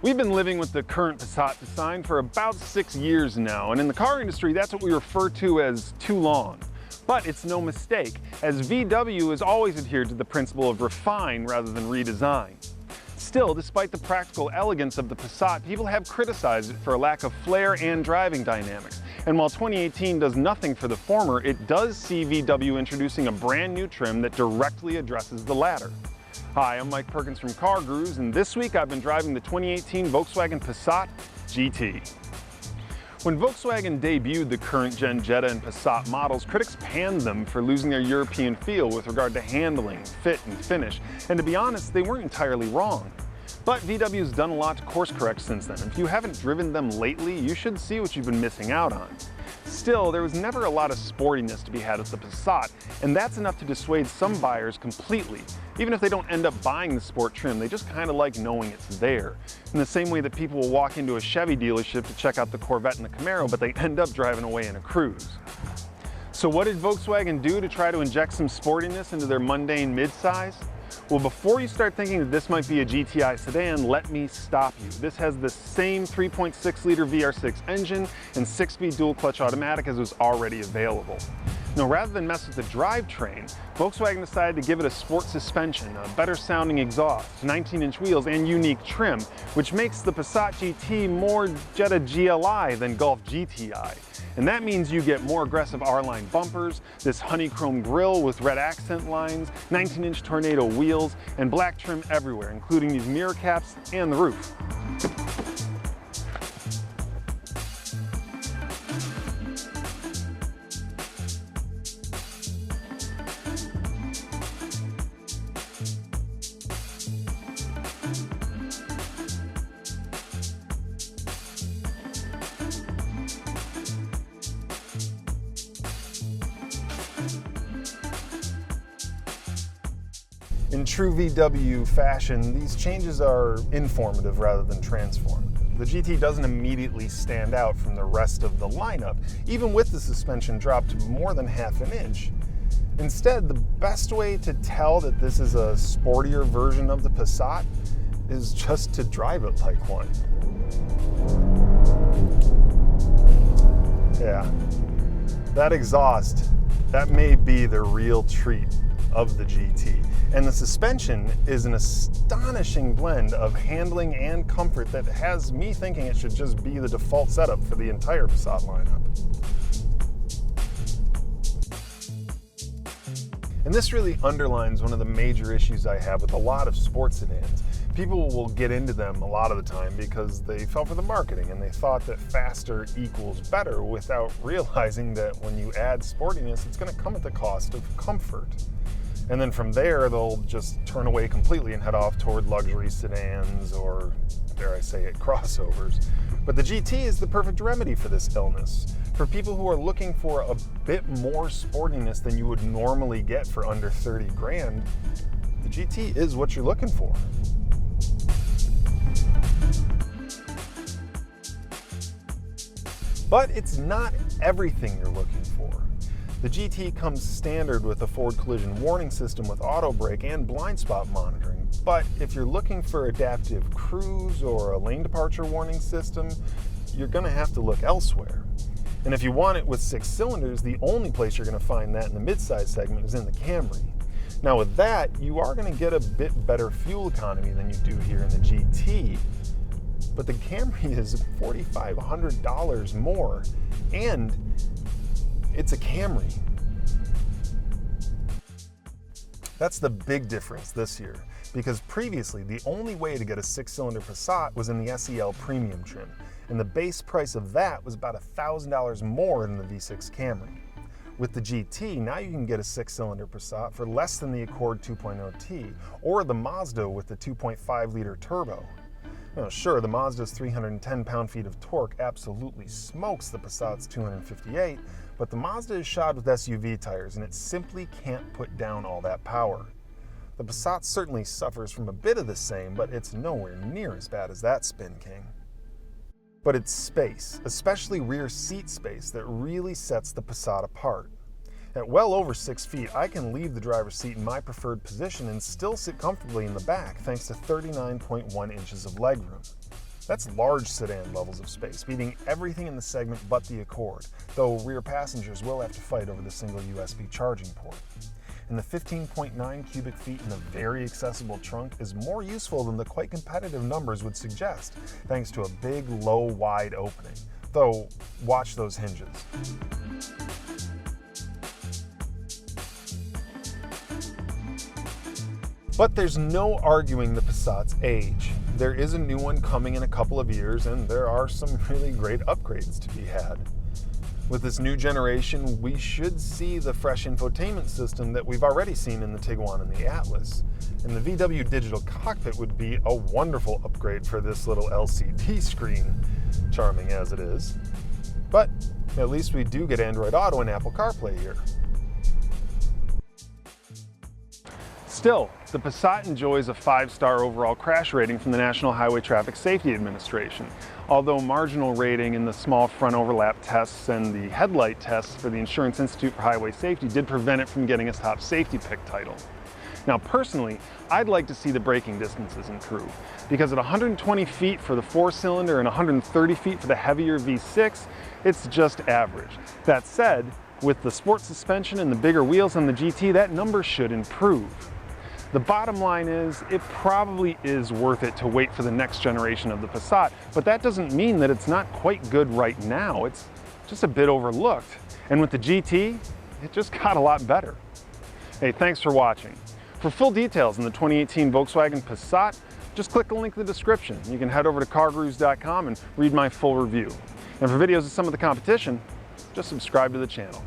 We've been living with the current Passat design for about 6 years now, and in the car industry, that's what we refer to as too long. But it's no mistake, as VW has always adhered to the principle of refine rather than redesign. Still, despite the practical elegance of the Passat, people have criticized it for a lack of flair and driving dynamics. And while 2018 does nothing for the former, it does see VW introducing a brand new trim that directly addresses the latter. Hi, I'm Mike Perkins from CarGurus, and this week I've been driving the 2018 Volkswagen Passat GT. When Volkswagen debuted the current Gen Jetta and Passat models, critics panned them for losing their European feel with regard to handling, fit, and finish. And to be honest, they weren't entirely wrong. But VW's done a lot to course correct since then. If you haven't driven them lately, you should see what you've been missing out on. Still, there was never a lot of sportiness to be had with the Passat, and that's enough to dissuade some buyers completely. Even if they don't end up buying the sport trim, they just kind of like knowing it's there. In the same way that people will walk into a Chevy dealership to check out the Corvette and the Camaro, but they end up driving away in a Cruze. So what did Volkswagen do to try to inject some sportiness into their mundane midsize? Well, before you start thinking that this might be a GTI sedan, let me stop you. This has the same 3.6-liter VR6 engine and 6-speed dual-clutch automatic as was already available. Now, rather than mess with the drivetrain, Volkswagen decided to give it a sport suspension, a better-sounding exhaust, 19-inch wheels, and unique trim, which makes the Passat GT more Jetta GLI than Golf GTI. And that means you get more aggressive R-line bumpers, this honeycomb grille with red accent lines, 19-inch Tornado wheels, and black trim everywhere, including these mirror caps and the roof. In true VW fashion, these changes are informative rather than transformative. The GT doesn't immediately stand out from the rest of the lineup, even with the suspension dropped more than half an inch. Instead, the best way to tell that this is a sportier version of the Passat is just to drive it like one. Yeah, that exhaust, that may be the real treat of the GT. And the suspension is an astonishing blend of handling and comfort that has me thinking it should just be the default setup for the entire Passat lineup. And this really underlines one of the major issues I have with a lot of sports sedans. People will get into them a lot of the time because they fell for the marketing and they thought that faster equals better without realizing that when you add sportiness, it's going to come at the cost of comfort. And then from there, they'll just turn away completely and head off toward luxury sedans or, dare I say it, crossovers. But the GT is the perfect remedy for this illness. For people who are looking for a bit more sportiness than you would normally get for under 30 grand, the GT is what you're looking for. But it's not everything you're looking for. The GT comes standard with a forward collision warning system with auto brake and blind spot monitoring. But if you're looking for adaptive cruise or a lane departure warning system, you're going to have to look elsewhere. And if you want it with 6 cylinders, the only place you're going to find that in the midsize segment is in the Camry. Now with that, you are going to get a bit better fuel economy than you do here in the GT. But the Camry is $4,500 more, and it's a Camry. That's the big difference this year, because previously the only way to get a 6-cylinder Passat was in the SEL premium trim, and the base price of that was about $1,000 more than the V6 Camry. With the GT, now you can get a 6-cylinder Passat for less than the Accord 2.0T, or the Mazda with the 2.5-liter turbo. Now, sure, the Mazda's 310 pound-feet of torque absolutely smokes the Passat's 258, but the Mazda is shod with SUV tires, and it simply can't put down all that power. The Passat certainly suffers from a bit of the same, but it's nowhere near as bad as that Spin King. But it's space, especially rear seat space, that really sets the Passat apart. At well over 6 feet, I can leave the driver's seat in my preferred position and still sit comfortably in the back thanks to 39.1 inches of legroom. That's large sedan levels of space, beating everything in the segment but the Accord, though rear passengers will have to fight over the single USB charging port. And the 15.9 cubic feet in a very accessible trunk is more useful than the quite competitive numbers would suggest, thanks to a big, low, wide opening. Though, watch those hinges. But there's no arguing the Passat's age. There is a new one coming in a couple of years, and there are some really great upgrades to be had. With this new generation, we should see the fresh infotainment system that we've already seen in the Tiguan and the Atlas. And the VW digital cockpit would be a wonderful upgrade for this little LCD screen, charming as it is. But at least we do get Android Auto and Apple CarPlay here. Still, the Passat enjoys a 5-star overall crash rating from the National Highway Traffic Safety Administration, although marginal rating in the small front overlap tests and the headlight tests for the Insurance Institute for Highway Safety did prevent it from getting a top safety pick title. Now personally, I'd like to see the braking distances improve, because at 120 feet for the 4-cylinder and 130 feet for the heavier V6, it's just average. That said, with the sport suspension and the bigger wheels on the GT, that number should improve. The bottom line is, it probably is worth it to wait for the next generation of the Passat, but that doesn't mean that it's not quite good right now. It's just a bit overlooked. And with the GT, it just got a lot better. Hey, thanks for watching. For full details on the 2018 Volkswagen Passat, just click the link in the description. You can head over to CarGurus.com and read my full review. And for videos of some of the competition, just subscribe to the channel.